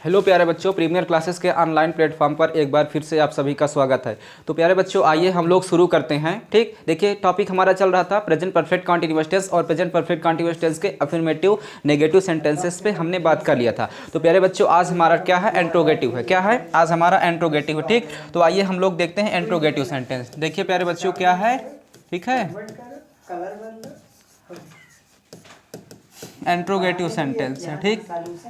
Hello प्यारे बच्चों, premiere classes के ऑनलाइन प्लेटफॉर्म पर एक बार फिर से आप सभी का स्वागत है। तो प्यारे बच्चों, आइए हम लोग शुरू करते हैं। ठीक, देखिए टॉपिक हमारा चल रहा था प्रेजेंट परफेक्ट कॉन्टिन्यूअस टेंस और प्रेजेंट परफेक्ट कॉन्टिन्यूअस टेंस के अफर्मेटिव नेगेटिव सेंटेंसेस पे हमने बात कर लिया था। तो प्यारे बच्चों, आज हमारा क्या है, एंट्रोगेटिव है। क्या है आज हमारा एंट्रोगेटिव है। ठीक, तो आइए हम लोग देखते हैं एंट्रोगेटिव सेंटेंस। देखिए प्यारे बच्चों क्या है, ठीक है, एंट्रोगेटिव सेंटेंस है। ठीक,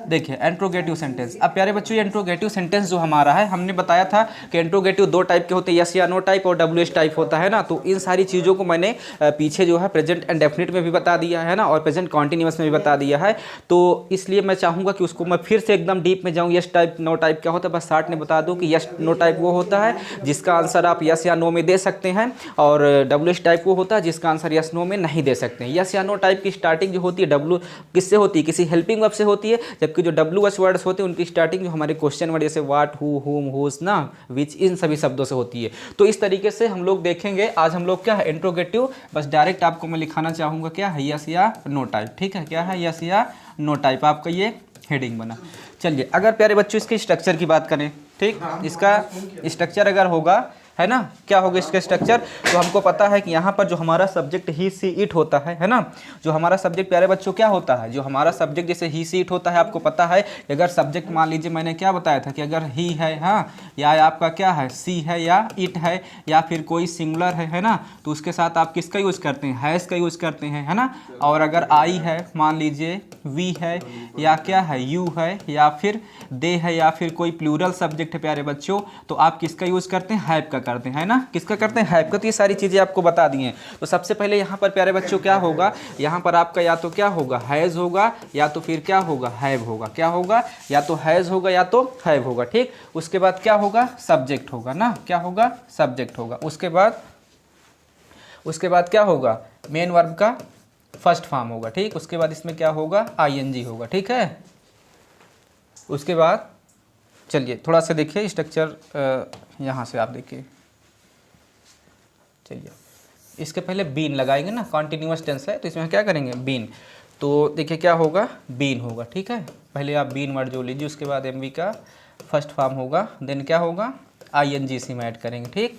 देखिए एंट्रोगेटिव सेंटेंस। अब प्यारे बच्चों, ये एंट्रोगेटिव सेंटेंस जो हमारा है, हमने बताया था कि एंट्रोगेटिव दो टाइप के होते हैं, यस या नो टाइप और डब्ल्यू टाइप होता है ना। तो इन सारी चीज़ों को मैंने पीछे जो है प्रेजेंट एंड डेफिनिट में भी बता दिया है ना, और प्रेजेंट कॉन्टिन्यूअस में भी बता दिया है। तो इसलिए मैं चाहूँगा कि उसको मैं फिर से एकदम डीप में जाऊँ। यस टाइप नो टाइप क्या होता है, बस शार्ट में बता दूँ कि यस नो टाइप वो होता है जिसका आंसर आप यस या नो में दे सकते हैं, और डब्ल्यू टाइप वो होता है जिसका आंसर यस नो में नहीं दे सकते हैं। यस या नो टाइप की स्टार्टिंग जो होती है डब्ल्यू किससे होती है, किसी हेल्पिंग वर्ब से होती है, जबकि जो डब्ल्यू एच वर्ड्स होते हैं उनकी स्टार्टिंग जो हमारे क्वेश्चन वर्ड जैसे व्हाट, हु, हुम, हुज ना, विच, इन सभी शब्दों से होती है। तो इस तरीके से हम लोग देखेंगे आज हम लोग क्या है, इंट्रोगेटिव। बस डायरेक्ट आपको मैं लिखाना चाहूँगा क्या है, यस या नो टाइप। ठीक है, क्या है, यस या नो टाइप, आपका ये हेडिंग बना। चलिए, अगर प्यारे बच्चों इसके स्ट्रक्चर की बात करें, ठीक, इसका स्ट्रक्चर अगर होगा, है ना, क्या होगा इसका स्ट्रक्चर, तो हमको पता है कि यहाँ पर जो हमारा सब्जेक्ट ही सी इट होता है ना। जो हमारा सब्जेक्ट प्यारे बच्चों क्या होता है, जो हमारा सब्जेक्ट जैसे ही सी इट होता है, आपको पता है कि अगर सब्जेक्ट मान लीजिए मैंने क्या बताया था कि अगर ही है, हाँ, या आपका क्या है सी है या इट है या फिर कोई सिंगुलर है ना, तो उसके साथ आप किसका यूज़ करते हैं, हैज़ का यूज़ करते हैं, है ना। और अगर आई है, मान लीजिए वी है, या क्या है यू है, या फिर दे है, या फिर कोई प्लूरल सब्जेक्ट है प्यारे बच्चों, तो आप किसका यूज़ करते हैं, हैव का करते हैं, है ना। किसका करते हैं, हैव का। तो ये सारी चीज़ें आपको बता दी हैं। तो सबसे पहले यहाँ पर प्यारे बच्चों क्या होगा, यहाँ पर आपका या तो क्या होगा, हैज़ होगा, या तो फिर क्या होगा, हैव होगा। क्या होगा, या तो हैज़ होगा या तो हैव होगा। ठीक, उसके बाद क्या होगा, सब्जेक्ट होगा ना, क्या होगा, सब्जेक्ट होगा। उसके बाद क्या होगा, मेन वर्ब का फर्स्ट फॉर्म होगा। ठीक, उसके बाद इसमें क्या होगा, आईएनजी होगा। ठीक है, उसके बाद चलिए थोड़ा सा देखिए स्ट्रक्चर, यहाँ से आप देखिए। चलिए, इसके पहले बीन लगाएंगे ना, कॉन्टिन्यूअस टेंस है तो इसमें क्या करेंगे, बीन। तो देखिए क्या होगा, बीन होगा। ठीक है, पहले आप बीन वर्ड जो लीजिए, उसके बाद एमवी का फर्स्ट फॉर्म होगा, देन क्या होगा, आईएनजी इसी में ऐड करेंगे। ठीक,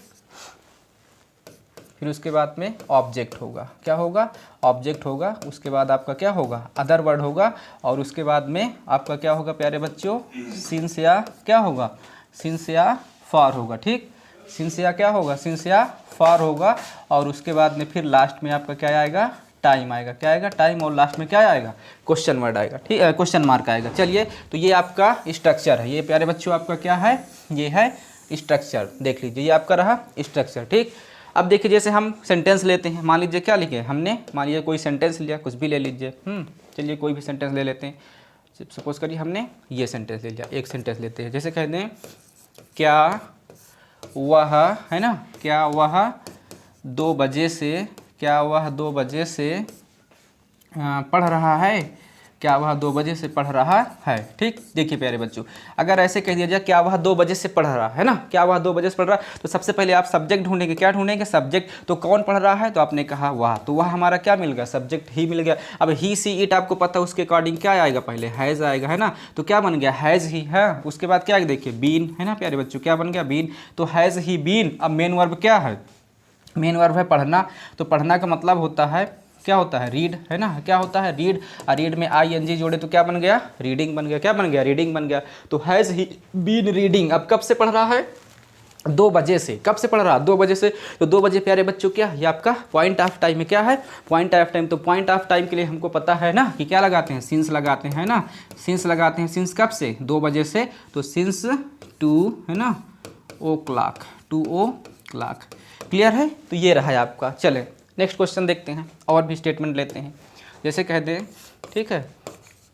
फिर उसके बाद में ऑब्जेक्ट होगा। क्या होगा, ऑब्जेक्ट होगा। उसके बाद आपका क्या होगा, अदर वर्ड होगा। और उसके बाद में आपका क्या होगा प्यारे बच्चों, सिंस या क्या होगा, सिंस या फॉर होगा। ठीक, सिंस या क्या होगा, सिंस या फॉर होगा। और उसके बाद में फिर लास्ट में आपका क्या आएगा, टाइम आएगा। क्या आएगा, टाइम। और लास्ट में क्या आएगा, क्वेश्चन वर्ड आएगा। ठीक है, क्वेश्चन मार्क आएगा। चलिए, तो ये आपका स्ट्रक्चर है। ये प्यारे बच्चों आपका क्या है, ये है स्ट्रक्चर। देख लीजिए, ये आपका रहा स्ट्रक्चर। ठीक, अब देखिए जैसे हम सेंटेंस लेते हैं, मान लीजिए क्या लिखे हमने, मान लीजिए कोई सेंटेंस लिया, कुछ भी ले लीजिए। चलिए कोई भी सेंटेंस ले लेते हैं। सपोज करिए हमने ये सेंटेंस ले लिया, एक सेंटेंस लेते हैं। जैसे कहते हैं, क्या वह, है ना, क्या वह 2 बजे से, क्या वह 2 बजे से पढ़ रहा है, क्या वह 2 बजे से पढ़ रहा है। ठीक, देखिए प्यारे बच्चों, अगर ऐसे कह दिया जाए क्या वह 2 बजे से पढ़ रहा है ना, क्या वह 2 बजे से पढ़ रहा है, तो सबसे पहले आप सब्जेक्ट ढूंढेंगे। क्या ढूंढेंगे, सब्जेक्ट। तो कौन पढ़ रहा है, तो आपने कहा वह, तो वह हमारा क्या मिल गया, सब्जेक्ट ही मिल गया। अब ही सी इट आपको पता है, उसके अकॉर्डिंग क्या आएगा, पहले हैज़ आएगा, है ना। तो क्या बन गया, हैज़ ही है। उसके बाद क्या देखिए, बीन, है ना प्यारे बच्चों, क्या बन गया, बीन। तो हैज़ ही बीन। अब मेन वर्ब क्या है, मेन वर्ब है पढ़ना। तो पढ़ना का मतलब होता है, क्या होता है, रीड, है ना। क्या होता है, रीड। और रीड में आईएनजी जोड़े तो क्या बन गया, रीडिंग बन गया। क्या बन गया, रीडिंग बन गया। तो हैज़ ही बीन रीडिंग। अब कब से पढ़ रहा है, 2 बजे से। कब से पढ़ रहा है, 2 बजे से। तो 2 बजे प्यारे बच्चों क्या, ये आपका पॉइंट ऑफ टाइम में क्या है, पॉइंट ऑफ टाइम। तो पॉइंट ऑफ टाइम के लिए हमको पता है ना कि क्या लगाते हैं, सिंस लगाते हैं ना, सिंस लगाते हैं। सिंस कब से, 2 बजे से। तो सिंस 2, है ना, ओ क्लॉक, 2 ओ क्लॉक। क्लियर है, तो ये रहा है आपका। चले नेक्स्ट क्वेश्चन देखते हैं, और भी स्टेटमेंट लेते हैं। जैसे कह दें, ठीक है,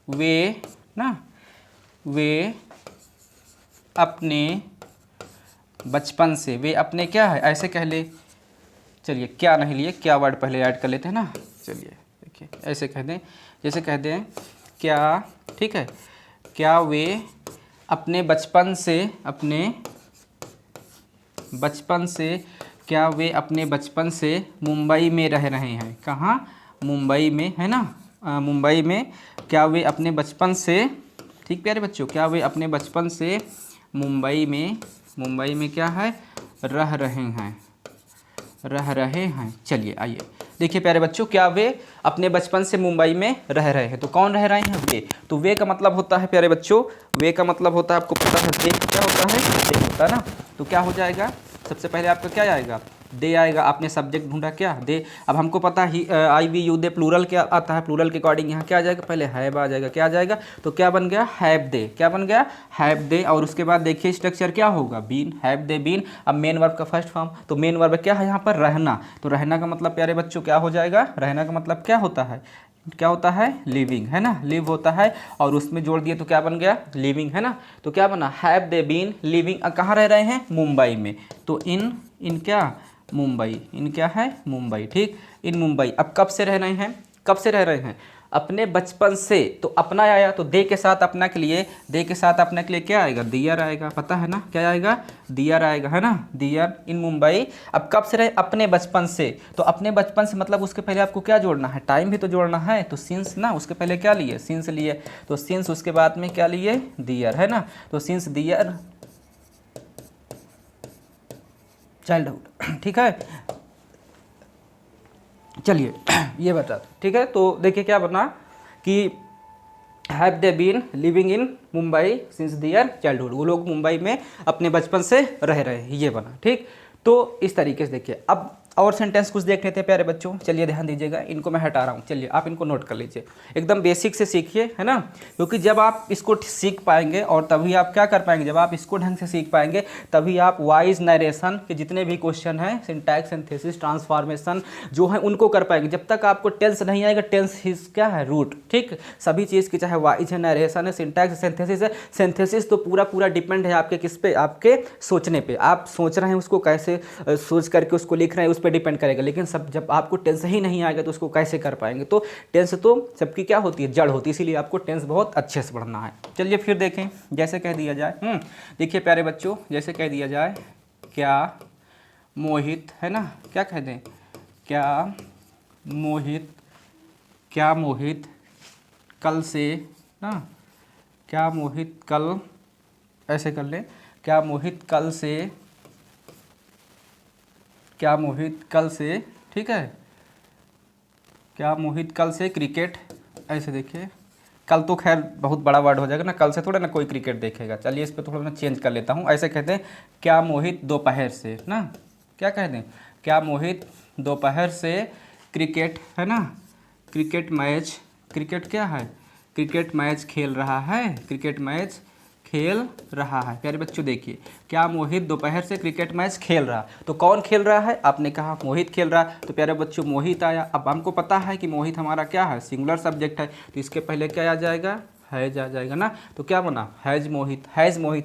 वे ना, वे अपने बचपन से, वे अपने क्या है, ऐसे कह ले। चलिए, क्या नहीं लिए, क्या वर्ड पहले ऐड कर लेते हैं ना। चलिए देखिए, ऐसे कह दें, जैसे कह दें क्या, ठीक है, क्या वे अपने बचपन से, अपने बचपन से, क्या वे अपने बचपन से मुंबई में रह रहे हैं। कहाँ, मुंबई में, है ना, मुंबई में। क्या वे अपने बचपन से ठीक प्यारे बच्चों, क्या वे अपने बचपन से मुंबई में क्या है, रह रहे हैं। चलिए आइए देखिए प्यारे बच्चों, क्या वे अपने बचपन से मुंबई में रह रहे हैं। तो कौन रह रहे हैं, वे। तो वे का मतलब होता है प्यारे बच्चों, वे का मतलब होता है, आपको पता है दे क्या होता है, दे होता है ना। तो क्या हो जाएगा, सबसे पहले आपका क्या आएगा, दे आएगा। आपने सब्जेक्ट ढूंढा क्या, दे। अब हमको पता ही आई वी यू दे प्लूरल क्या आता है, प्लूरल के अकॉर्डिंग यहाँ क्या आ जाएगा, पहले हैव आ जाएगा। क्या आ जाएगा, तो क्या बन गया, हैव दे। क्या बन गया, हैव दे। और उसके बाद देखिए स्ट्रक्चर क्या होगा, बीन, हैव दे बीन। अब मेन वर्ब का फर्स्ट फॉर्म, तो मेन वर्ब क्या है यहाँ पर, रहना। तो रहना का मतलब प्यारे बच्चों क्या हो जाएगा, रहना का मतलब क्या होता है, क्या होता है, लिविंग, है ना, लिव होता है। और उसमें जोड़ दिए तो क्या बन गया, लिविंग, है ना। तो क्या बना, हैव दे बीन लिविंग, कहाँ रह रहे हैं, मुंबई में। तो इन क्या, मुंबई, इन क्या है, मुंबई, ठीक, इन मुंबई। अब कब से रह रहे हैं, कब से रह रहे हैं, अपने बचपन से। तो अपना आया, तो दे के साथ अपना के लिए, दे के साथ अपना के लिए क्या आएगा, दियर आएगा, पता है ना, क्या आएगा, दियर आएगा, है ना, दियर इन मुंबई। अब कब से रहे, अपने बचपन से। तो अपने बचपन से मतलब उसके पहले आपको क्या जोड़ना है, टाइम भी तो जोड़ना है। तो सिंस ना, उसके पहले क्या लिए, सिंस लिए। तो सिंस उसके बाद में क्या लिए, दियर, है ना। तो सिंस दियर चाइल्डहुड, ठीक है। चलिए ये बता दो, ठीक है। तो देखिए क्या बना कि have they been living in Mumbai since their childhood, वो लोग मुंबई में अपने बचपन से रह रहे हैं, ये बना, ठीक। तो इस तरीके से देखिए। अब और सेंटेंस कुछ देख लेते हैं प्यारे बच्चों, चलिए ध्यान दीजिएगा, इनको मैं हटा रहा हूँ, चलिए आप इनको नोट कर लीजिए, एकदम बेसिक से सीखिए, है ना। क्योंकि जब आप इसको सीख पाएंगे और तभी आप क्या कर पाएंगे, जब आप इसको ढंग से सीख पाएंगे तभी आप वाइज नरेशन के जितने भी क्वेश्चन हैं, सिंटैक्स, सिंथेसिस, ट्रांसफॉर्मेशन जो है उनको कर पाएंगे। जब तक आपको टेंस नहीं आएगा, टेंस हिज क्या है, रूट, ठीक, सभी चीज़ की, चाहे वाइज है, नरेशन है, सिंटैक्स, सिंथेसिस है। सिंथेसिस तो पूरा डिपेंड है आपके किस पे, आपके सोचने पे, आप सोच रहे हैं उसको कैसे सोच करके उसको लिख रहे हैं, उस पर डिपेंड करेगा। लेकिन सब जब आपको टेंस ही नहीं आएगा तो उसको कैसे कर पाएंगे। तो टेंस तो सबकी क्या होती है, जड़ होती है, इसीलिए आपको टेंस बहुत अच्छे से पढ़ना है। चलिए फिर देखें, जैसे कह दिया जाए, देखिए प्यारे बच्चों, जैसे कह दिया जाए, क्या मोहित, है ना, क्या कह दें, क्या मोहित कल से ना, क्या मोहित कल, ऐसे कर लें, क्या मोहित कल से, ठीक है, क्या मोहित कल से क्रिकेट, ऐसे देखिए, कल तो खैर बहुत बड़ा वर्ड हो जाएगा ना, कल से थोड़ा ना कोई क्रिकेट देखेगा। चलिए इस पर थोड़ा मैं चेंज कर लेता हूँ, ऐसे कहते हैं, क्या मोहित दोपहर से ना, क्या कह दें, क्या मोहित दोपहर से क्रिकेट, है ना, क्रिकेट मैच, क्रिकेट क्या है, क्रिकेट मैच खेल रहा है, क्रिकेट मैच खेल रहा है। प्यारे बच्चों देखिए, क्या मोहित दोपहर से क्रिकेट मैच खेल रहा, तो कौन खेल रहा है, आपने कहा मोहित खेल रहा। तो प्यारे बच्चों मोहित आया। अब हमको पता है कि मोहित हमारा क्या है, सिंगुलर सब्जेक्ट है, तो इसके पहले क्या आ जाएगा, हैज आ जाएगा ना। तो क्या बना, हैज मोहित,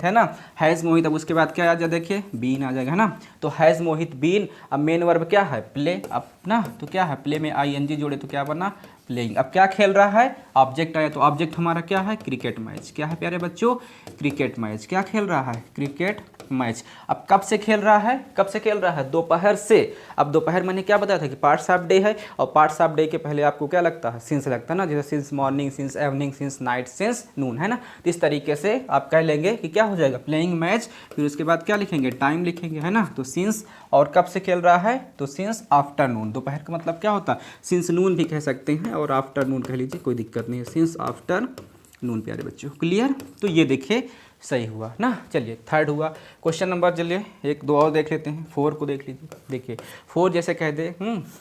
है ना, हैज मोहित। अब उसके बाद क्या आ जाए, देखिए बीन आ जाएगा, है ना। तो हैज मोहित बीन। अब मेन वर्ब क्या है, प्ले, अब ना, तो क्या है, प्ले में ING जोड़े तो क्या बना, प्लेइंग। अब क्या खेल रहा है, ऑब्जेक्ट आया, तो ऑब्जेक्ट हमारा क्या है, क्रिकेट मैच। क्या है प्यारे बच्चों, क्रिकेट मैच। क्या खेल रहा है, क्रिकेट मैच। अब कब से खेल रहा है, कब से खेल रहा है, दोपहर से। अब दोपहर मैंने क्या बताया था कि पार्ट्स ऑफ डे है, और पार्ट्स ऑफ डे के पहले आपको क्या लगता है, सिंस लगता है ना, जैसे since morning, since evening, since night, since noon, है ना। तो इस तरीके से आप कह लेंगे कि क्या हो जाएगा, प्लेइंग मैच। फिर उसके बाद क्या लिखेंगे, टाइम लिखेंगे, है ना। तो सिंस, और कब से खेल रहा है, तो सिंस आफ्टरनून। दोपहर का मतलब क्या होता है, सिंस नून भी कह सकते हैं और आफ्टरनून कह लीजिए, कोई दिक्कत नहीं है, सिंस आफ्टरनून। प्यारे बच्चों क्लियर। तो ये देखिए सही हुआ ना। चलिए थर्ड हुआ क्वेश्चन नंबर, चलिए एक दो और देख लेते हैं, 4 को देख लीजिए। देखिए 4 जैसे कह दे,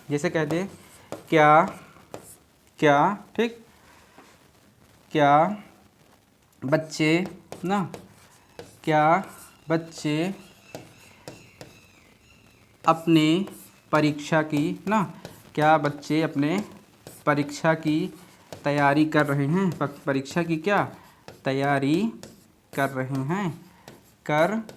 जैसे कह दे, क्या, ठीक, क्या बच्चे ना, क्या बच्चे अपने परीक्षा की ना, क्या बच्चे अपने परीक्षा की तैयारी कर रहे हैं, परीक्षा की क्या तैयारी कर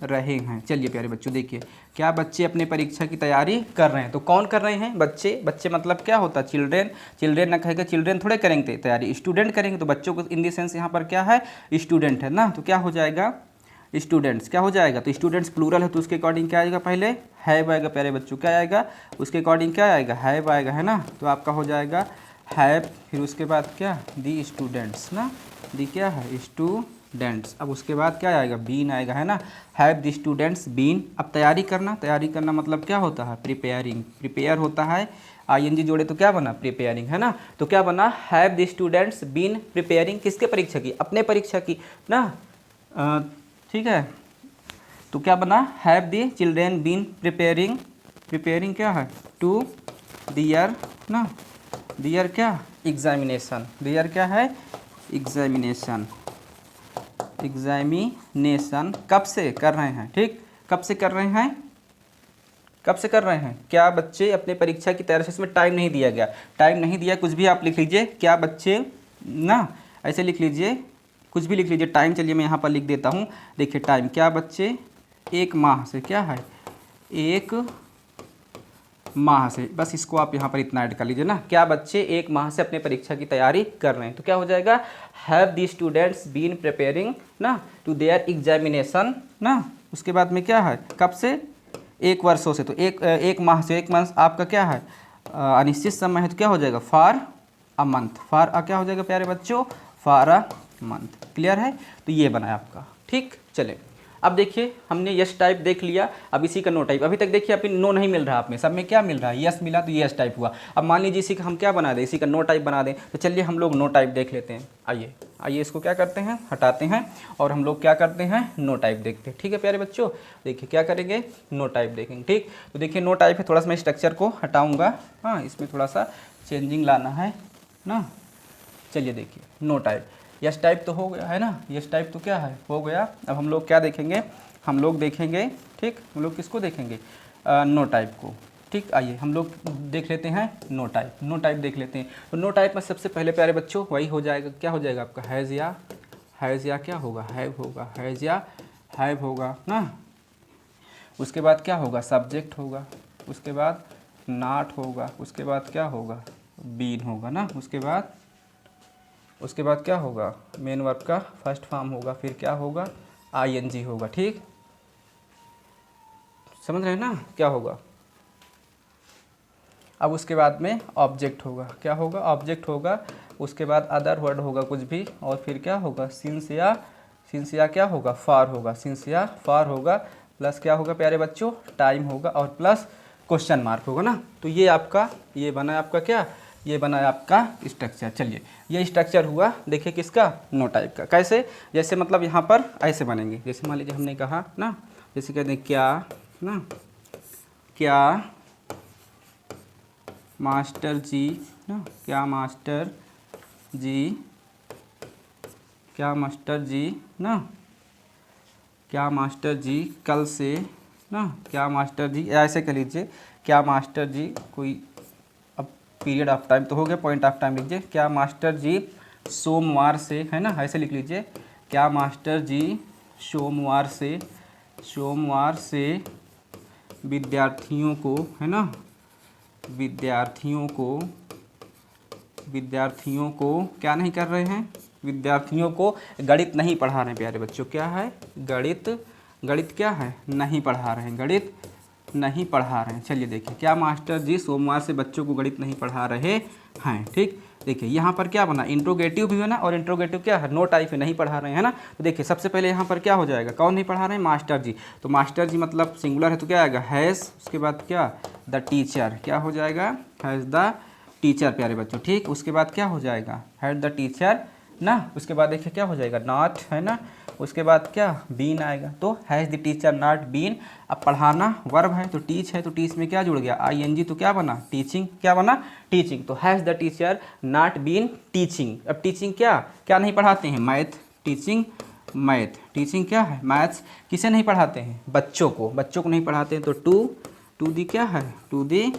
रहे हैं। चलिए प्यारे बच्चों देखिए, क्या बच्चे अपने परीक्षा की तैयारी कर रहे हैं। तो कौन कर रहे हैं, बच्चे मतलब क्या होता है, चिल्ड्रेन ना कहेगा, चिल्ड्रेन थोड़े करेंगे तैयारी, स्टूडेंट करेंगे। तो बच्चों को इन द सेंस यहाँ पर क्या है, स्टूडेंट है ना। तो क्या हो जाएगा, स्टूडेंट्स। क्या हो जाएगा, तो स्टूडेंट्स प्लूरल है तो उसके अकॉर्डिंग क्या आएगा, पहले हैव आएगा। प्यारे बच्चों क्या आएगा, उसके अकॉर्डिंग क्या आएगा, हैव आएगा, है ना। तो आपका हो जाएगा हैव, फिर उसके बाद क्या, दी स्टूडेंट्स ना, दी क्या है, स्टूडेंट्स। अब उसके बाद क्या आएगा, बीन आएगा, है ना। Have the students been. अब तैयारी करना मतलब क्या होता है, प्रिपेयरिंग। प्रिपेयर होता है, आईएनजी जोड़े तो क्या बना, प्रिपेयरिंग, है ना। तो क्या बना, have the students been preparing, किसके परीक्षा की, अपने परीक्षा की ना। ठीक है, तो क्या बना, have the children been preparing. Preparing क्या है, टू दियर ना, दियर क्या, एग्जामिनेशन। दियर क्या है, एग्जामिनेशन। एग्जामिनेशन कब से कर रहे हैं, ठीक, कब से कर रहे हैं, कब से कर रहे हैं, क्या बच्चे अपने परीक्षा की तैयारी से, इसमें टाइम नहीं दिया गया, टाइम नहीं दिया, कुछ भी आप लिख लीजिए, क्या बच्चे ना, ऐसे लिख लीजिए, कुछ भी लिख लीजिए, टाइम, चलिए मैं यहाँ पर लिख देता हूँ, देखिए टाइम, क्या बच्चे एक माह से, क्या है, एक माह से, बस इसको आप यहाँ पर इतना ऐड कर लीजिए ना, क्या बच्चे एक माह से अपने परीक्षा की तैयारी कर रहे हैं, तो क्या हो जाएगा, have the students been preparing ना टू देयर एग्जामिनेशन ना। उसके बाद में क्या है, कब से, एक वर्षों से, तो एक माह से, एक मंथ आपका क्या है, अनिश्चित समय है, तो क्या हो जाएगा, for a month. For a क्या हो जाएगा प्यारे बच्चों, फॉर अ मंथ। क्लियर है, तो ये बना है आपका, ठीक। चले अब देखिए, हमने यस टाइप देख लिया, अब इसी का नो टाइप। अभी तक देखिए अभी नो नहीं मिल रहा, आप में सब में क्या मिल रहा है, यस मिला, तो यस टाइप हुआ। अब मान लीजिए इसी का हम क्या बना दें, इसी का नो टाइप बना दें, तो चलिए हम लोग नो टाइप देख लेते हैं। आइए आइए इसको क्या करते हैं, हटाते हैं, और हम लोग क्या करते हैं, नो टाइप देखते हैं। ठीक है प्यारे बच्चों, देखिए क्या करेंगे, नो टाइप देखेंगे, ठीक। तो देखिए नो टाइप है, थोड़ा सा मैं स्ट्रक्चर को हटाऊँगा, हाँ, इसमें थोड़ा सा चेंजिंग लाना है ना। चलिए देखिए नो टाइप, यस टाइप तो हो गया है ना, यस टाइप तो क्या है, हो गया। अब हम लोग क्या देखेंगे, हम लोग देखेंगे, ठीक, हम लोग किसको देखेंगे, नो टाइप को, ठीक। आइए हम लोग देख लेते हैं नो टाइप, नो टाइप देख लेते हैं। तो नो टाइप में सबसे पहले प्यारे बच्चों वही हो जाएगा, क्या हो जाएगा आपका, हैज़ या क्या होगा, हैव होगा, हैज़ या हैव होगा ना। उसके बाद क्या होगा, सब्जेक्ट होगा, उसके बाद नॉट होगा, उसके बाद क्या होगा, बीन होगा ना। उसके बाद क्या होगा, मेन वर्ब का फर्स्ट फॉर्म होगा, फिर क्या होगा, आईएनजी होगा, ठीक, समझ रहे हैं ना क्या होगा। अब उसके बाद में ऑब्जेक्ट होगा, क्या होगा, ऑब्जेक्ट होगा, उसके बाद अदर वर्ड होगा कुछ भी, और फिर क्या होगा, सिंस या क्या होगा, फॉर होगा, सिंस या फॉर होगा, प्लस क्या होगा प्यारे बच्चों, टाइम होगा, और प्लस क्वेश्चन मार्क होगा ना। तो ये आपका, ये बना है आपका क्या, ये बना है आपका स्ट्रक्चर। चलिए ये स्ट्रक्चर हुआ, देखिए किसका, नो टाइप का। कैसे, जैसे मतलब यहाँ पर ऐसे बनेंगे, जैसे मान लीजिए हमने कहा ना, जैसे कहते हैं क्या ना, क्या मास्टर जी ना, क्या मास्टर जी, क्या मास्टर जी ना, क्या मास्टर जी कल से ना, क्या मास्टर जी, ऐसे कह लीजिए, क्या मास्टर जी, कोई अब पीरियड ऑफ टाइम तो हो गया, पॉइंट ऑफ टाइम लीजिए, क्या मास्टर जी सोमवार से, है ना, ऐसे लिख लीजिए, क्या मास्टर जी सोमवार से विद्यार्थियों को, है ना, विद्यार्थियों को क्या नहीं कर रहे हैं, विद्यार्थियों को गणित नहीं पढ़ा रहे हैं प्यारे बच्चों। क्या है, गणित क्या है, नहीं पढ़ा रहे हैं, गणित नहीं पढ़ा रहे हैं। चलिए देखिए, क्या मास्टर जी सोमवार से बच्चों को गणित नहीं पढ़ा रहे हैं, ठीक। देखिए यहाँ पर क्या बना, इंट्रोगेटिव भी बना, और इंट्रोगेटिव क्या है, नो टाइप है, नहीं पढ़ा रहे हैं, है ना। तो देखिए सबसे पहले यहाँ पर क्या हो जाएगा, कौन नहीं पढ़ा रहे हैं, मास्टर जी। तो मास्टर जी मतलब सिंगुलर है, तो क्या आएगा, हैज़, उसके बाद क्या, द टीचर, क्या हो जाएगा, हैज़ द टीचर प्यारे बच्चों, ठीक। उसके बाद क्या हो जाएगा, हैड द टीचर ना। उसके बाद देखिए क्या हो जाएगा, नॉट, है ना। उसके बाद क्या, बीन आएगा, तो has the teacher not been. अब पढ़ाना वर्ब है, तो टीच है, तो टीच में क्या जुड़ गया, आईएनजी, तो क्या बना, टीचिंग, क्या बना, टीचिंग। तो has the teacher not been teaching. अब टीचिंग क्या नहीं पढ़ाते हैं, मैथ, टीचिंग क्या है, मैथ्स। किसे नहीं पढ़ाते हैं, बच्चों को नहीं पढ़ाते हैं, तो टू दी क्या है, to the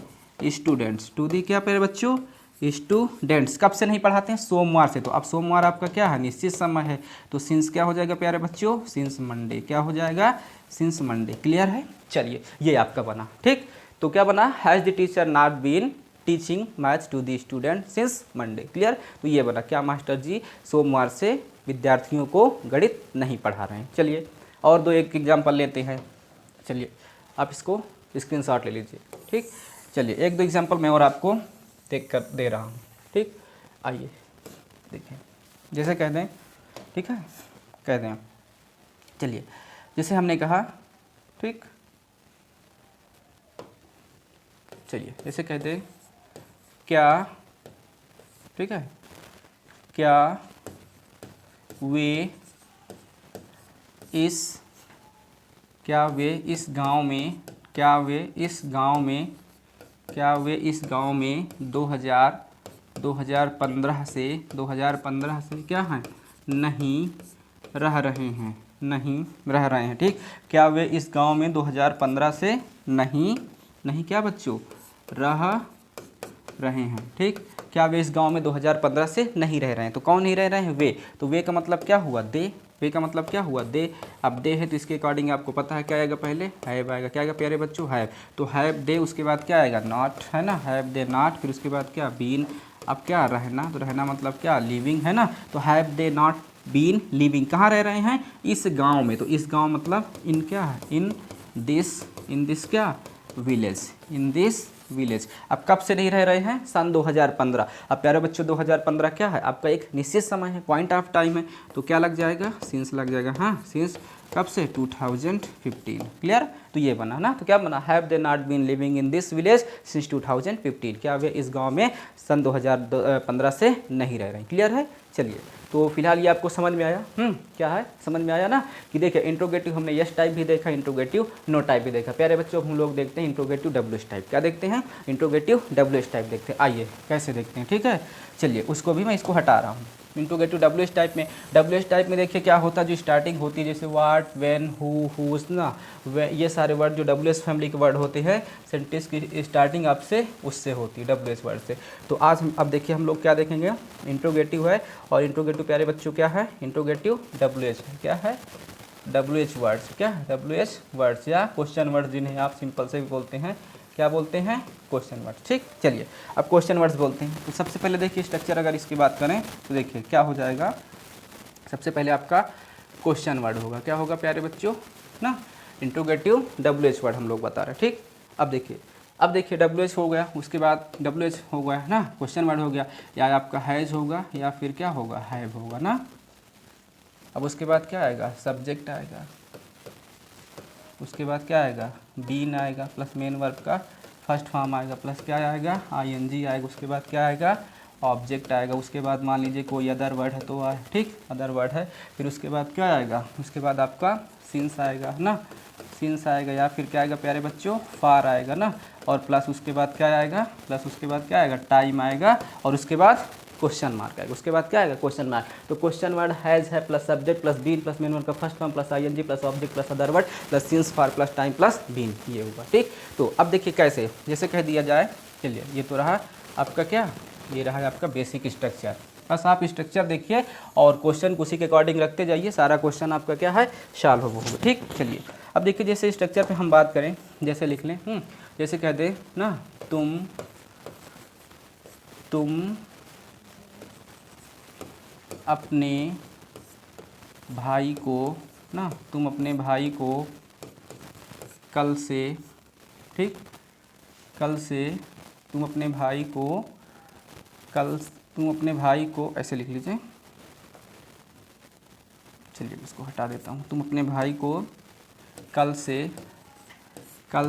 students, to the क्या प्यारे बच्चों, स्टूडेंट्स। कब से नहीं पढ़ाते हैं, सोमवार से। तो अब सोमवार आपका क्या है, निश्चित समय है, तो सिंस क्या हो जाएगा प्यारे बच्चों, सिंस मंडे, क्या हो जाएगा, सिंस मंडे। क्लियर है, चलिए ये आपका बना, ठीक। तो क्या बना, has the teacher not been teaching maths to the student since Monday. Clear, तो ये बना, क्या मास्टर जी सोमवार से विद्यार्थियों को गणित नहीं पढ़ा रहे हैं। चलिए और दो एक एग्जाम्पल लेते हैं, चलिए आप इसको स्क्रीनशॉट ले लीजिए, ठीक। चलिए एक दो एग्जाम्पल मैं और आपको देख कर दे रहा हूँ, ठीक। आइए देखें, जैसे कह दें, ठीक है, कह दें। चलिए जैसे हमने कहा, ठीक, चलिए जैसे कहते हैं क्या, ठीक है, क्या वे इस गांव में 2015 से क्या हैं, नहीं रह रहे हैं, ठीक। क्या वे इस गांव में 2015 से नहीं क्या बच्चों, रह रहे हैं, ठीक। क्या वे इस गांव में 2015 से नहीं रह रहे हैं, तो कौन नहीं रह रहे हैं, वे। तो वे का मतलब क्या हुआ, दे। वे का मतलब क्या हुआ, दे। अब दे है तो इसके अकॉर्डिंग आपको पता है क्या आएगा, पहले हैव आएगा। क्या आएगा प्यारे बच्चों, हैव। तो हैव दे, उसके बाद क्या आएगा, नॉट, है ना, हैव दे नॉट, फिर उसके बाद क्या, बीन। अब क्या, रहना, तो रहना मतलब क्या, लिविंग, है ना। तो have they not been living, कहाँ रह रहे हैं, इस गाँव में। तो इस गाँव मतलब इन क्या है, इन दिस क्या, विलेज। अब कब से नहीं रह रहे हैं, सन 2015। अब प्यारे बच्चों 2015 क्या है, आपका एक निश्चित समय है, पॉइंट ऑफ टाइम है। तो क्या लग जाएगा, सिंस लग जाएगा, हाँ, सिंस कब से, 2015। क्लियर। तो ये बना ना, तो क्या बना, have they not been living in this village since 2015। क्या वे इस गांव में सन 2015 से नहीं रह रहे हैं। क्लियर है। चलिए तो फिलहाल ये आपको समझ में आया, क्या है, समझ में आया ना, कि देखिए इंट्रोगेटिव हमने यस टाइप भी देखा, इंट्रोगेटिव नो टाइप भी देखा। प्यारे बच्चों हम लोग देखते हैं इंट्रोगेटिव डब्ल्यूएस टाइप। क्या देखते हैं, इंट्रोगेटिव डब्ल्यूएस टाइप देखते हैं। आइए कैसे देखते हैं, ठीक है। चलिए उसको भी मैं इसको हटा रहा हूँ। इंट्रोगेटिव डब्ल्यूएस टाइप में देखिए क्या होता है, जो स्टार्टिंग होती है जैसे वाट, व्हेन, हु, हुज ना, ये सारे वर्ड जो डब्ल्यूएस फैमिली के वर्ड होते हैं, सेंटेंस की स्टार्टिंग आपसे उससे होती है, डब्ल्यूएस वर्ड से। तो आज अब देखिए हम लोग क्या देखेंगे, इंट्रोगेटिव है, और इंट्रोगेटिव प्यारे बच्चों क्या है, इंट्रोगेटिव डब्ल्यूएच है। क्या है, डब्ल्यूएच वर्ड्स, क्या है, डब्ल्यूएच वर्ड्स या क्वेश्चन वर्ड्स, जिन्हें आप सिंपल से भी बोलते हैं, क्या बोलते हैं, क्वेश्चन वर्ड्स, ठीक। चलिए अब क्वेश्चन वर्ड्स बोलते हैं। तो सबसे पहले देखिए स्ट्रक्चर अगर इसकी बात करें तो देखिए क्या हो जाएगा, सबसे पहले आपका क्वेश्चन वर्ड होगा। क्या होगा प्यारे बच्चों ना, इंट्रोगेटिव डब्ल्यूएच वर्ड हम लोग बता रहे हैं, ठीक। अब देखिए डब्ल्यूएच हो गया, उसके बाद डब्ल्यूएच हो गया ना, क्वेश्चन वर्ड हो गया, या आपका हैज होगा या फिर क्या होगा, हैव होगा ना। अब उसके बाद क्या आएगा, सब्जेक्ट आएगा, उसके बाद क्या आएगा, बीन आएगा, प्लस मेन वर्ब का फर्स्ट फॉर्म आएगा, प्लस क्या आएगा, आईएनजी आएगा, उसके बाद क्या आएगा, ऑब्जेक्ट आएगा, उसके बाद मान लीजिए कोई अदर वर्ड है तो आए, ठीक, अदर वर्ड है, फिर उसके बाद क्या आएगा, उसके बाद आपका सिंस आएगा ना, सिंस आएगा, या फिर क्या आएगा प्यारे बच्चों, फार आएगा ना, और प्लस उसके बाद क्या आएगा, प्लस उसके बाद क्या आएगा, टाइम आएगा, और उसके बाद क्वेश्चन मार्क आएगा, उसके बाद क्या आएगा, क्वेश्चन मार्क। तो क्वेश्चन वर्ड हैज है, plus subject, plus been, plus main word का first form, plus I N G, plus object, plus other word, plus since, for, plus time, plus been, ये होगा, ठीक। तो अब देखिए कैसे, जैसे कह दिया जाए, चलिए ये तो रहा आपका क्या, ये रहा आपका बेसिक स्ट्रक्चर। बस आप स्ट्रक्चर देखिए और क्वेश्चन उसी के अकॉर्डिंग रखते जाइए, सारा क्वेश्चन आपका क्या है, सॉल्व होगा, ठीक। चलिए अब देखिए जैसे स्ट्रक्चर पे हम बात करें, जैसे लिख लें, जैसे कह दे ना, तुम अपने भाई को ना, तुम अपने भाई को कल से, ठीक, कल से तुम अपने भाई को ऐसे लिख लीजिए, चलिए इसको हटा देता हूँ। तुम अपने भाई को कल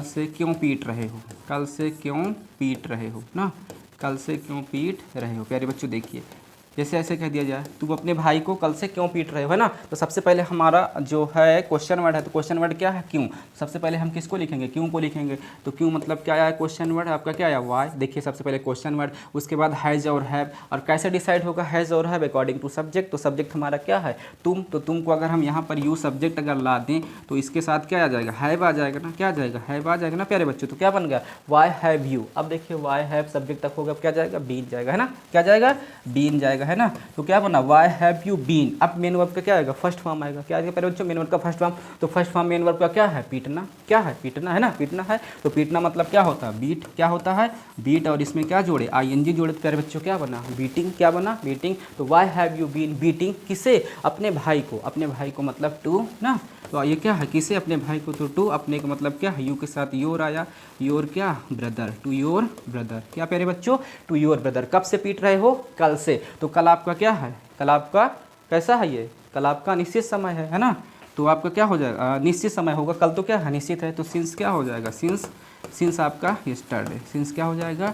से क्यों पीट रहे हो, कल से क्यों पीट रहे हो ना, कल से क्यों पीट रहे हो। प्यारे बच्चों देखिए जैसे ऐसे कह दिया जाए, तुम अपने भाई को कल से क्यों पीट रहे हो, है ना। तो सबसे पहले हमारा जो है क्वेश्चन वर्ड है, तो क्वेश्चन वर्ड क्या है, क्यों। सबसे पहले हम किसको लिखेंगे, क्यों को लिखेंगे। तो क्यों मतलब क्या आया, क्वेश्चन वर्ड आपका क्या आया, वाई। देखिए सबसे पहले क्वेश्चन वर्ड, उसके बाद हैज़ और हैव, और कैसे डिसाइड होगा हैज़ और हैव, अकॉर्डिंग टू सब्जेक्ट। तो सब्जेक्ट हमारा क्या है, तुम। तो तुम को अगर हम यहाँ पर यू सब्जेक्ट अगर ला दें तो इसके साथ क्या आ जाएगा, हैव आ जाएगा ना, क्या आ जाएगा, हैव आ जाएगा ना प्यारे बच्चों। तो क्या बन गया, वाई हैव यू। अब देखिए वाई हैव सब्जेक्ट तक होगा, क्या जाएगा, बीन जाएगा, है ना, क्या जाएगा, बीन जाएगा, है ना। तो क्या बना, वाई हैव यू बीन। अब मेन वर्ब का क्या आएगा, फर्स्ट फॉर्म आएगा, क्या आएगा प्यारे बच्चों, मेन वर्ब का फर्स्ट फॉर्म। तो फर्स्ट फॉर्म मेन वर्ब का क्या है, पीटना, क्या है, पीटना, है ना, पीटना है। तो पीटना मतलब क्या होता है, बीट, क्या होता है, बीट, और इसमें क्या जोड़े, आईएनजी जोड़े, तो प्यारे बच्चों क्या बना, बीटिंग, क्या बना, बीटिंग। तो why have you been beating, किसे, अपने भाई को, अपने भाई को मतलब टू ना। तो ये क्या है, किसे, अपने भाई को। तो टू, अपने का मतलब क्या है, यू के साथ योर आया, योर क्या, ब्रदर, टू योर ब्रदर, क्या प्यारे बच्चों, टू योर ब्रदर। कब से पीट रहे हो, कल से। तो कल आपका क्या है, कल आपका कैसा है, ये कल आपका निश्चित समय है ना, तो आपका क्या हो जाएगा, निश्चित समय होगा, कल तो क्या है, निश्चित है, तो सिंस क्या हो जाएगा, सिंस आपका यस्टरडे, सिंस क्या हो जाएगा,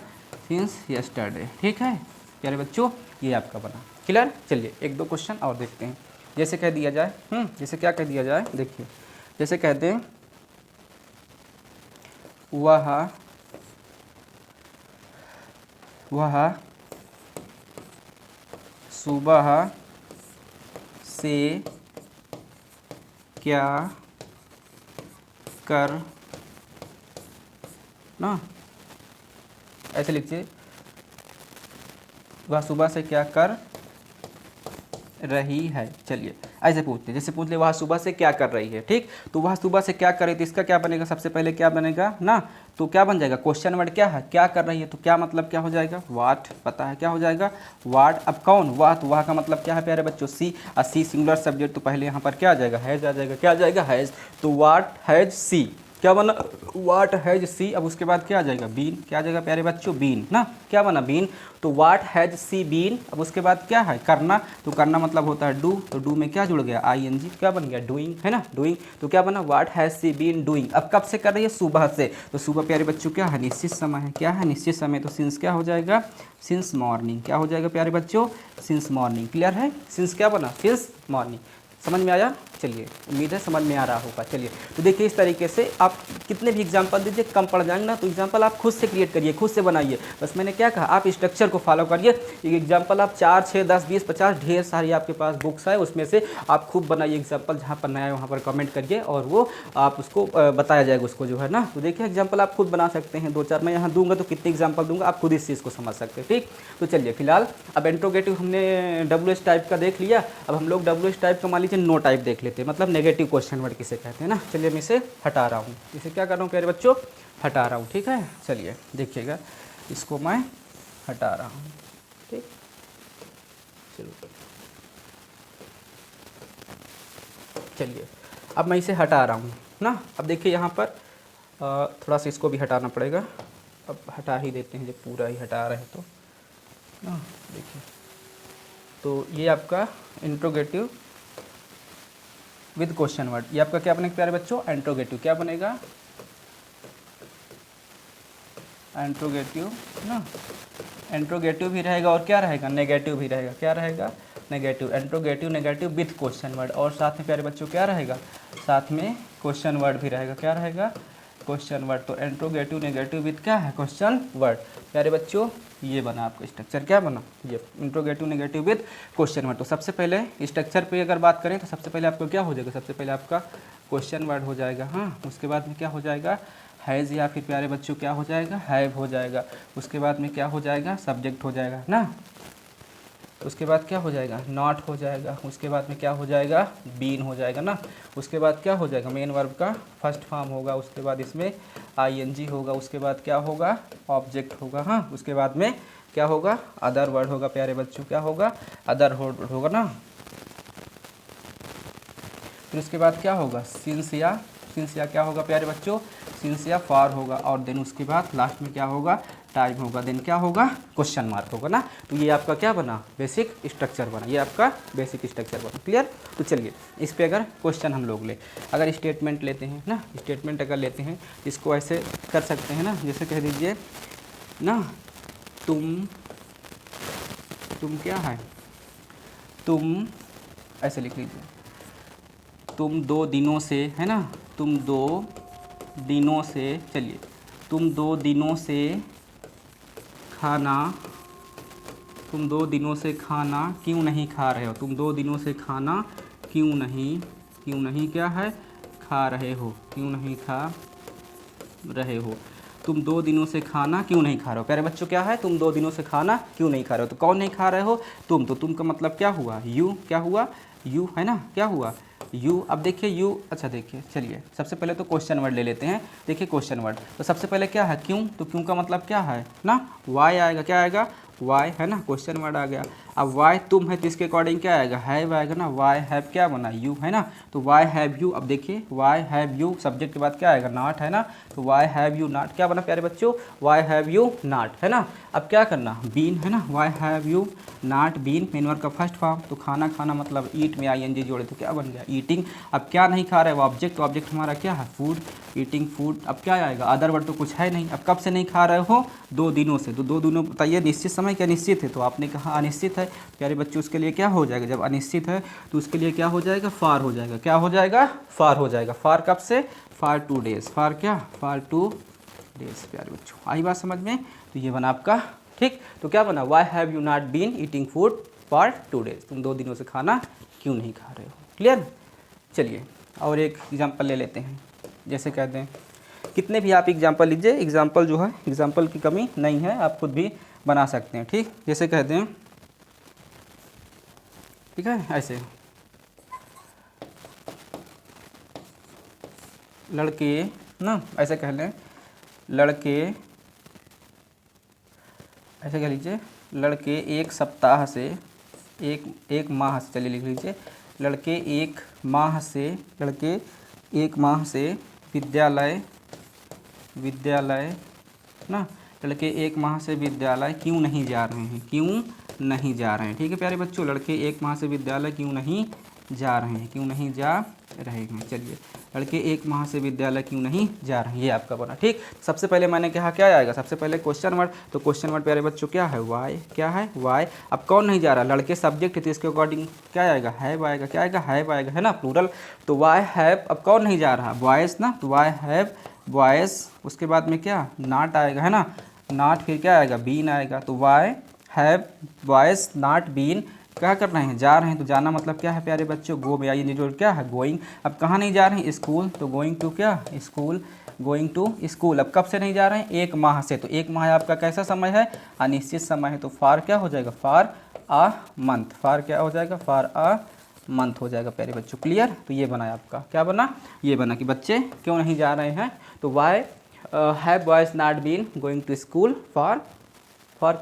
सिंस यस्टरडे। ठीक है प्यारे बच्चों, ये आपका बना। क्लियर। चलिए एक दो क्वेश्चन और देखते हैं। जैसे कह दिया जाए, जैसे क्या कह दिया जाए, देखिए जैसे कहते हैं वह सुबह से क्या कर ना, ऐसे लिखिए, वह सुबह से क्या कर रही है। चलिए ऐसे पूछते हैं, जैसे पूछ ले वह सुबह से क्या कर रही है, ठीक, तो वह सुबह से क्या कर रही थी, इसका क्या बनेगा, सबसे पहले क्या बनेगा ना, तो क्या बन जाएगा, क्वेश्चन वर्ड क्या है, क्या कर रही है, तो क्या मतलब क्या हो जाएगा, वाट, पता है क्या हो जाएगा, वाट। अब कौन, वह, तो वह का मतलब क्या है प्यारे बच्चों, सी, और सी सिंगुलर सब्जेक्ट, तो पहले यहाँ पर क्या आ जाएगा, हैज आ जाएगा, क्या आ जाएगा, हैज, तो वाट हैज सी, क्या बना, वाट हैज सी। अब उसके बाद क्या आ जाएगा, बीन, क्या आ जाएगा प्यारे बच्चों, बीन ना, क्या बना, बीन, तो वाट हैज सी बीन। अब उसके बाद क्या है, करना, तो करना मतलब होता है डू, तो डू में क्या जुड़ गया, आईएनजी, क्या बन गया, डूइंग, है ना, डूइंग, तो क्या बना, वाट हैज सी बीन डूइंग। अब कब से कर रही है, सुबह से, तो सुबह प्यारे बच्चों क्या है, निश्चित समय है, क्या है, निश्चित समय, तो सिंस क्या हो जाएगा, सिंस मॉर्निंग, क्या हो जाएगा प्यारे बच्चों, सिंस मॉर्निंग। क्लियर है, सिंस क्या बना, सिंस मॉर्निंग। समझ में आया, चलिए उम्मीद है समझ में आ रहा होगा। चलिए तो देखिए इस तरीके से आप कितने भी एग्जाम्पल दीजिए, कम पड़ जाएंगे ना, तो एग्जाम्पल आप खुद से क्रिएट करिए, खुद से बनाइए। बस मैंने क्या कहा, आप स्ट्रक्चर को फॉलो करिए। एग्जाम्पल आप 4, 6, 10, 20, 50 ढेर सारी आपके पास बुक्स है, उसमें से आप खूब बनाइए एग्जाम्पल, जहाँ पर नया है वहाँ पर कमेंट करिए और वो आप उसको बताया जाएगा उसको जो है ना। तो देखिए एग्जाम्पल आप खुद बना सकते हैं, 2-4 मैं यहाँ दूंगा, तो कितने एग्जाम्पल दूंगा आप खुद इस चीज़ को समझ सकते हैं। ठीक, तो चलिए फिलहाल अब इंट्रोगेटिव हमने WH टाइप का देख लिया, अब हम लोग WH टाइप का मान लीजिए नो टाइप देख लेते हैं, मतलब नेगेटिव क्वेश्चन वर्ड किसे कहते हैं ना। चलिए मैं इसे हटा रहा हूँ, इसे क्या कर रहा हूँ प्यारे बच्चों, हटा रहा हूँ। ठीक है, चलिए देखिएगा, इसको मैं हटा रहा हूँ। ठीक, चलिए अब मैं इसे हटा रहा हूँ ना। अब देखिए यहाँ पर थोड़ा सा इसको भी हटाना पड़ेगा, अब हटा ही देते हैं, जब पूरा ही हटा रहे हैं तो ना। देखिए तो ये आपका इंट्रोगेटिव विद क्वेश्चन वर्ड, ये आपका क्या बनेगा प्यारे बच्चों, इंट्रोगेटिव, क्या बनेगा, इंट्रोगेटिव ना, इंट्रोगेटिव भी रहेगा और क्या रहेगा, नेगेटिव भी रहेगा, क्या रहेगा, negative, interrogative negative with question word, और साथ में प्यारे बच्चों क्या रहेगा, साथ में क्वेश्चन वर्ड भी रहेगा, क्या रहेगा, क्वेश्चन वर्ड। तो इंट्रोगेटिव नेगेटिव विथ क्या है, क्वेश्चन वर्ड। प्यारे बच्चों ये बना आपका स्ट्रक्चर, क्या बना, ये interrogative negative with question word. तो सबसे पहले स्ट्रक्चर पे अगर बात करें तो सबसे पहले आपका क्या हो जाएगा, सबसे पहले आपका क्वेश्चन वर्ड हो जाएगा, हाँ, उसके बाद में क्या हो जाएगा, हैज़, या फिर प्यारे बच्चों क्या हो जाएगा, हैव हो जाएगा, उसके बाद में क्या हो जाएगा, सब्जेक्ट हो जाएगा ना, उसके बाद क्या हो जाएगा, नॉट हो जाएगा, उसके बाद में क्या हो जाएगा, बीन हो जाएगा ना, उसके बाद क्या हो जाएगा, मेन वर्ब का फर्स्ट फॉर्म होगा, उसके बाद इसमें आईएनजी होगा, उसके बाद क्या होगा, ऑब्जेक्ट होगा, हाँ, उसके बाद में क्या होगा, अदर वर्ड होगा प्यारे बच्चों, क्या होगा, अदर वर्ड होगा ना, फिर उसके बाद क्या होगा, सिंस या क्या होगा प्यारे बच्चों, सिंस या फॉर होगा, और देन उसके बाद लास्ट में क्या होगा, टाइम होगा, देन क्या होगा, क्वेश्चन मार्क होगा ना। तो ये आपका क्या बना, बेसिक स्ट्रक्चर बना, ये आपका बेसिक स्ट्रक्चर बना। क्लियर। तो चलिए इस पे अगर क्वेश्चन हम लोग ले, अगर स्टेटमेंट लेते हैं ना, स्टेटमेंट अगर लेते हैं इसको ऐसे कर सकते हैं ना, जैसे कह दीजिए ना, तुम क्या है, तुम ऐसे लिख लीजिए, तुम 2 दिनों से, है ना, तुम 2 दिनों से, चलिए तुम 2 दिनों से खाना, तुम 2 दिनों से खाना क्यों नहीं खा रहे हो, तुम 2 दिनों से खाना क्यों नहीं क्या है, खा रहे हो, क्यों नहीं खा रहे हो, तुम 2 दिनों से खाना क्यों नहीं खा रहे हो। प्यारे बच्चों क्या है, तुम 2 दिनों से खाना क्यों नहीं खा रहे हो, तो कौन नहीं खा रहे हो, तुम, तो तुम का मतलब क्या हुआ, यू, क्या हुआ, यू, है ना, क्या हुआ, यू। अब देखिए यू, अच्छा देखिए चलिए सबसे पहले तो क्वेश्चन वर्ड ले लेते हैं। देखिए क्वेश्चन वर्ड, तो सबसे पहले क्या है, क्यों, तो क्यों का मतलब क्या है ना, वाई आएगा, क्या आएगा, वाई है ना, क्वेश्चन वर्ड आ गया। अब वाई तुम है तो इसके अकॉर्डिंग क्या आएगा, हैव आएगा ना, वाई हैव क्या बना, यू है ना, तो वाई हैव यू। अब देखिए वाई हैव यू सब्जेक्ट के बाद क्या आएगा, नॉट है ना, तो वाई हैव यू नॉट क्या बना प्यारे बच्चों, वाई हैव यू नॉट है ना। अब क्या करना, बीन है ना, why have you not been, main verb का फर्स्ट फॉर्म, तो खाना खाना मतलब ईट में ING जोड़े तो क्या बन गया, ईटिंग। अब क्या नहीं खा रहा है वो ऑब्जेक्ट, तो ऑब्जेक्ट हमारा क्या है, फूड, ईटिंग फूड। अब क्या आएगा, अदर वर्ड तो कुछ है नहीं। अब कब से नहीं खा रहे हो, 2 दिनों से, तो 2 दिनों बताइए निश्चित समय क्या निश्चित है, तो आपने कहा अनिश्चित है प्यारे बच्चों। उसके लिए क्या हो जाएगा, जब अनिश्चित है तो उसके लिए क्या हो जाएगा, फार हो जाएगा, क्या हो जाएगा, फार हो जाएगा। फार कब से, फार 2 डेज, फार क्या, फार 2 डेज प्यारे बच्चों। आई बात समझ में, तो ये बना आपका ठीक। तो क्या बना, why have you not been eating food for 2 days, तुम 2 दिनों से खाना क्यों नहीं खा रहे हो, क्लियर। चलिए और एक एग्जाम्पल ले लेते हैं, जैसे कहते हैं कितने भी आप एग्जाम्पल लीजिए, एग्जाम्पल जो है एग्जाम्पल की कमी नहीं है, आप खुद भी बना सकते हैं ठीक। जैसे कहते हैं ठीक है, ऐसे लड़के ना, ऐसे कह लें लड़के, ऐसे कह लीजिए लड़के एक सप्ताह से एक माह से, चलिए लिख लीजिए लड़के एक माह से, लड़के एक माह से विद्यालय ना, लड़के एक माह से विद्यालय क्यों नहीं जा रहे हैं, क्यों नहीं जा रहे हैं, ठीक है प्यारे बच्चों। लड़के एक माह से विद्यालय क्यों नहीं जा रहे हैं, क्यों नहीं जा रहे हैं। चलिए लड़के एक माह से विद्यालय क्यों नहीं जा रहे हैं, ये आपका बना ठीक। सबसे पहले मैंने कहा क्या आएगा, सबसे पहले क्वेश्चन वर्ड, तो क्वेश्चन वर्ड प्यारे बच्चों क्या है, वाई, क्या है वाई। अब कौन नहीं जा रहा, लड़के सब्जेक्ट है तो इसके अकॉर्डिंग क्या आएगा, हैव आएगा, क्या आएगा, हैव आएगा है ना, प्लूरल, तो वाई हैव। अब कौन नहीं जा रहा, बॉयज़ ना, तो वाई हैव बॉयज़। उसके बाद में क्या, नॉट आएगा है ना, नॉट, फिर क्या आएगा, बीन आएगा, तो why have boys not been, क्या कर रहे हैं, जा रहे हैं, तो जाना मतलब क्या है प्यारे बच्चों, गो में आइए जो क्या है, गोइंग। अब कहाँ नहीं जा रहे हैं, स्कूल, तो गोइंग टू क्या, स्कूल, गोइंग टू स्कूल। अब कब से नहीं जा रहे हैं, 1 माह से, तो 1 माह आपका कैसा समय है, अनिश्चित समय है, तो फार क्या हो जाएगा, फार आ मंथ, फार क्या हो जाएगा, फार आ मंथ हो जाएगा प्यारे बच्चों, क्लियर। तो ये बना आपका, क्या बना, ये बना कि बच्चे क्यों नहीं जा रहे हैं, तो why have boys not been going to school for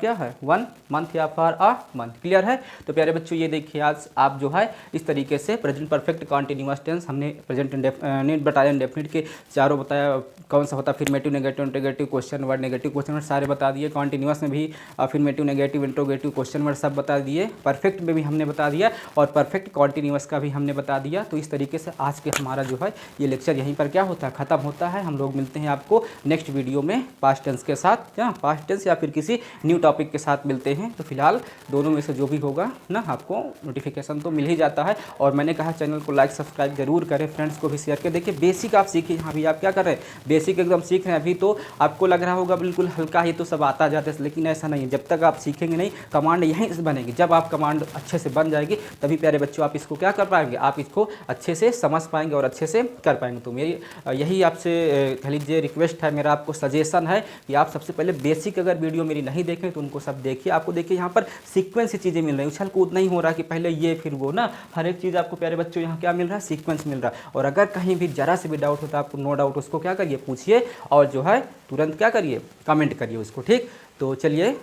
क्या है 1 मंथ या फॉर अ मंथ, क्लियर है। तो प्यारे बच्चों ये देखिए आज आप जो है इस तरीके से प्रेजेंट परफेक्ट कॉन्टिन्यूअस टेंस हमने प्रेजेंट इंडेफिनिट बताया, इंडेफिनिट के चारों बताया, कौन सा होता है affirmative, negative, interrogative, question word, negative question word सारे बता दिए। कॉन्टिन्यूअस में भी affirmative, negative, interrogative, question word सब बता दिए। परफेक्ट में भी हमने बता दिया और परफेक्ट कॉन्टिन्यूअस का भी हमने बता दिया। तो इस तरीके से आज के हमारा जो है ये लेक्चर यहीं पर क्या होता है, ख़त्म होता है। हम लोग मिलते हैं आपको नेक्स्ट वीडियो में पास्ट टेंस के साथ, या पास्ट टेंस या फिर किसी न्यू टॉपिक के साथ मिलते हैं। तो फिलहाल दोनों में से जो भी होगा ना आपको नोटिफिकेशन तो मिल ही जाता है। और मैंने कहा चैनल को लाइक सब्सक्राइब जरूर करें, फ्रेंड्स को भी शेयर करें। देखिए बेसिक आप सीखिए, यहाँ भी आप क्या कर रहे हैं, बेसिक एकदम सीख रहे हैं। अभी तो आपको लग रहा होगा बिल्कुल हल्का ही तो सब आता जाता है, लेकिन ऐसा नहीं है। जब तक आप सीखेंगे नहीं, कमांड यहीं से बनेगी। जब आप कमांड अच्छे से बन जाएगी तभी प्यारे बच्चों आप इसको क्या कर पाएंगे, आप इसको अच्छे से समझ पाएंगे और अच्छे से कर पाएंगे। तो मेरी यही आपसे कह लीजिए रिक्वेस्ट है, मेरा आपको सजेशन है कि आप सबसे पहले बेसिक अगर वीडियो मेरी नहीं देखें तो उनको सब देखिए। आपको देखिए यहाँ पर सीक्वेंस से चीज़ें मिल रही हैं, उछल कूद नहीं हो रहा कि पहले ये फिर वो ना, हर एक चीज़ आपको प्यारे बच्चों यहाँ क्या मिल रहा है, सीक्वेंस मिल रहा है। और अगर कहीं भी जरा से भी डाउट होता है आपको, नो डाउट उसको क्या करिए, पूछिए और जो है तुरंत क्या करिए, कमेंट करिए उसको, ठीक। तो चलिए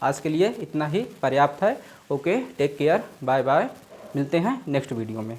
आज के लिए इतना ही पर्याप्त है। Okay, take care, bye bye, मिलते हैं नेक्स्ट वीडियो में।